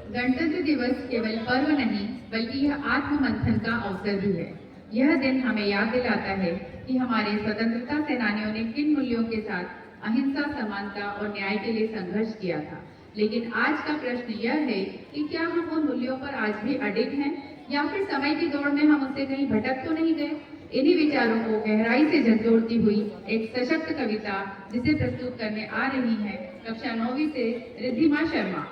गणतंत्र दिवस केवल पर्व नहीं बल्कि यह आत्ममंथन का अवसर भी है। यह दिन हमें याद दिलाता है कि हमारे स्वतंत्रता सेनानियों ने किन मूल्यों के साथ अहिंसा, समानता और न्याय के लिए संघर्ष किया था। लेकिन आज का प्रश्न यह है कि क्या हम उन मूल्यों पर आज भी अडिग हैं या फिर समय की दौड़ में हम उससे कहीं भटक तो नहीं गए। इन्हीं विचारों को गहराई से झंझोड़ती हुई एक सशक्त कविता जिसे प्रस्तुत करने आ रही हैं कक्षा 9वीं से रिद्धिमा शर्मा।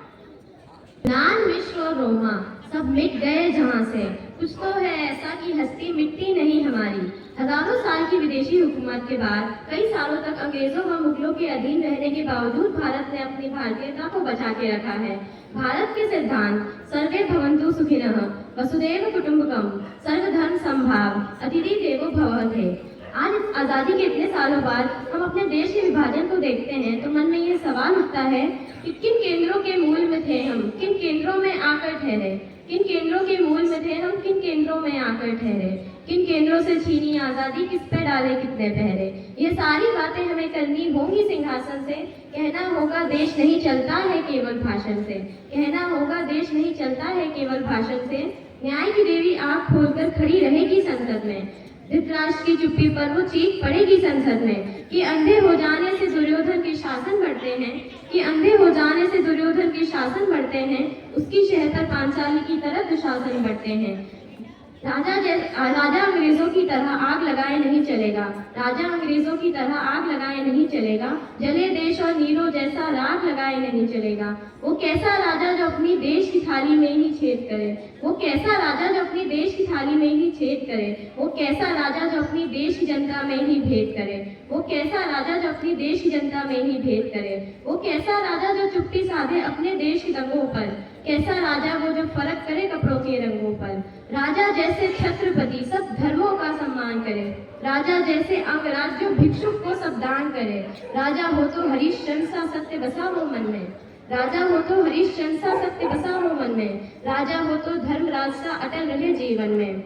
ज्ञान, विश्व और रोमा सब मिट गए जहाँ से, कुछ तो है ऐसा कि हस्ती मिटती नहीं हमारी। हजारों साल की विदेशी हुकूमत के बाद कई सालों तक अंग्रेजों व मुगलों के अधीन रहने के बावजूद भारत ने अपनी भारतीयता को बचा के रखा है। भारत के सिद्धांत सर्वे भवन्तु सुखिनः, वसुधैव कुटुम्बकम, सर्वधर्म समभाव, अतिथि देवो भव थे। आज आजादी के इतने सालों बाद हम अपने देश के विभाजन को देखते हैं तो मन में ये सवाल उठता है कि किन केंद्रों के मूल में थे हम, किन केंद्रों में आकर ठहरे, किन केंद्रों के मूल में थे हम, किन केंद्रों में आकर ठहरे, किन केंद्रों से छीनी आजादी, किस पे डाले कितने पहरे। ये सारी बातें हमें करनी होंगी सिंहासन से। कहना होगा देश नहीं चलता है केवल भाषण से, कहना होगा देश नहीं चलता है केवल भाषण से। न्याय की देवी आंख खोलकर खड़ी रहेगी संसद में, धृतराष्ट्र की चुप्पी पर वो चीख पड़ेगी संसद में कि अंधे हो जाने से दुर्योधन के शासन बढ़ते हैं, कि अंधे हो जाने से दुर्योधन के शासन बढ़ते हैं, उसकी शह पर पांचाली की तरह दुशासन बढ़ते हैं। राजा अंग्रेजों की तरह आग लगाए नहीं चलेगा, राजा अंग्रेजों की तरह आग लगाए नहीं चलेगा, जले देश और नीरो जैसा राग लगाए नहीं चलेगा। वो कैसा राजा जो अपनी देश की थाली में ही छेद करे, वो कैसा राजा जो अपनी देश की थाली में ही छेद करे, वो कैसा राजा जो अपनी देश की जनता में ही भेद करे, वो कैसा राजा जो अपनी देश की जनता में ही भेद करे, वो कैसा राजा जो चुप्पी साधे अपने देश के दंगों पर, कैसा राजा वो जो फर्क करे कपड़ों के रंगों पर। राजा जैसे छत्रपति सब धर्मों का सम्मान करे, राजा जैसे अंगराज जो भिक्षुक को सब दान करे। राजा हो तो हरिश्चंद्र सा सत्य बसा हो मन में, राजा हो तो हरिश्चंद्र सा सत्य बसा हो मन में, राजा हो तो धर्मराज सा अटल रहे जीवन में।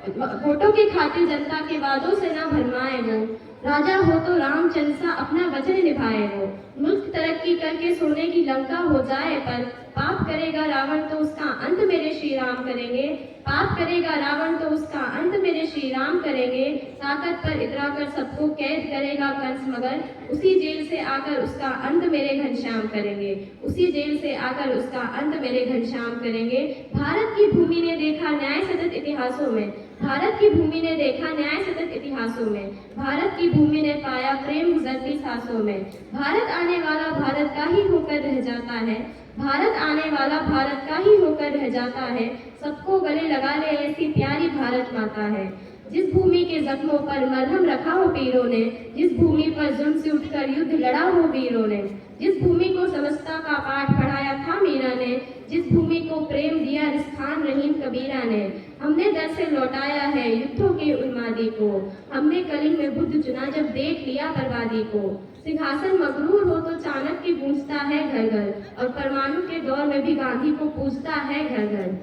वोटों की खातिर जनता के वादों से ना भरमाए वो, राजा हो तो रामचंद्र सा अपना वचन निभाए वो। मुल्क तरक्की करके सोने की लंका हो जाए पर पाप करेगा रावण तो उसका अंत मेरे श्री राम करेंगे, पाप करेगा रावण तो उसका अंत मेरे श्री राम करेंगे। ताकत पर इतरा कर सबको कैद करेगा कंस मगर, उसी जेल से आकर उसका अंत मेरे घनश्याम करेंगे, उसी जेल से आकर उसका अंत मेरे घनश्याम करेंगे। भारत की भूमि ने देखा न्याय सतत इतिहासों में, भारत की भूमि ने देखा न्याय सतत इतिहासों में, भारत की भूमि ने पाया प्रेम गुजरती सांसों में। भारत आने वाला भारत का ही होकर रह जाता है, भारत आने वाला भारत का ही होकर रह जाता है। सबको गले लगा ले ऐसी प्यारी भारत माता है। जिस भूमि के जख्मों पर मरहम रखा हो पीरों ने, जिस भूमि पर जुल्म से उठकर युद्ध लड़ा हो वीरों ने, जिस भूमि को समस्ता का पाठ पढ़ाया था मीरा ने, जिस भूमि को प्रेम दिया रिस्खान रहीम कबीरा ने। हमने दर से लौटाया है युद्धों के उन्मादी को, हमने कलिंग में बुद्ध चुना जब देख लिया बर्बादी को। सिंहासन मगरूर हो तो चाणक्य गूंजता है घर घर, और परमाणु के दौर में भी गांधी को पूजता है घर घर।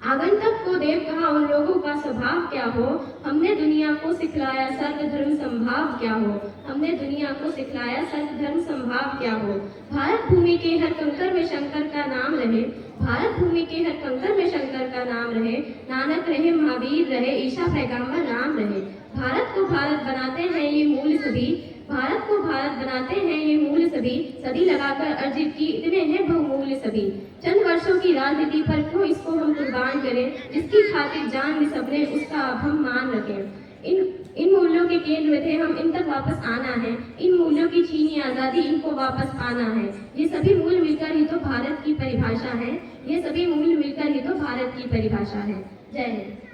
आगंतुक को देव कहा उन लोगों का स्वभाव क्या हो, हमने दुनिया को सिखलाया सर्व धर्म संभाव क्या हो, हमने दुनिया को सिखलाया सर्व धर्म संभाव क्या हो। भारत भूमि के हर कंकर में शंकर का नाम रहे, भारत भूमि के हर कंकर में शंकर का नाम रहे। नानक रहे, महावीर रहे, ईशा पैगंबर राम रहे। भारत को भारत बनाते हैं ये मूल सभी, भारत को भारत बनाते हैं ये मूल सभी, सदी लगाकर अर्जित की इतने हैं बहुमूल्य सभी। चंद वर्षों की राजनीति पर क्यों इसको हम कुर्बान करें, जिसकी खातिर जान दी सबने उसका अब हम मान रखें। इन मूल्यों के केंद्र में थे हम, इन तक वापस आना है, इन मूल्यों की छीनी आजादी इनको वापस पाना है। ये सभी मूल मिलकर ही तो भारत की परिभाषा है, ये सभी मूल मिलकर ही तो भारत की परिभाषा है। जय हिंद।